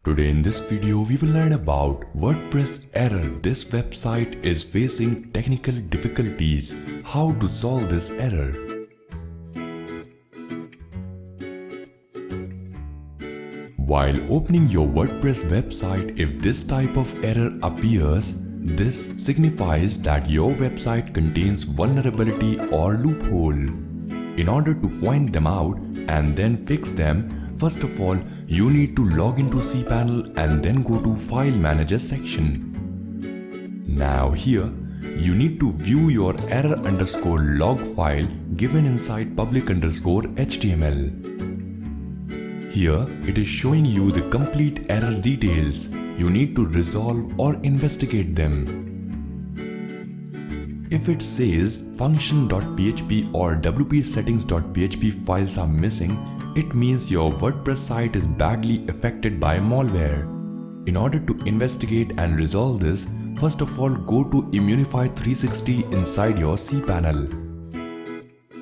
Today in this video we will learn about WordPress error. This website is facing technical difficulties. How to solve this error? While opening your WordPress website, if this type of error appears, this signifies that your website contains vulnerability or loophole. In order to point them out and then fix them, first of all, you need to log into cPanel and then go to File Manager section. Now here, you need to view your error_log file given inside public_html. Here, it is showing you the complete error details. You need to resolve or investigate them. If it says function.php or wp-settings.php files are missing, it means your WordPress site is badly affected by malware. In order to investigate and resolve this, first of all go to Immunify 360 inside your cPanel.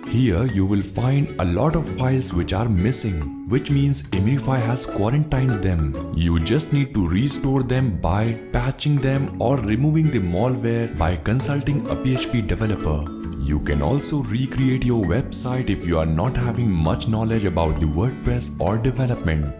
Here you will find a lot of files which are missing, which means Immunify has quarantined them. You just need to restore them by patching them or removing the malware by consulting a PHP developer. You can also recreate your website if you are not having much knowledge about the WordPress or development.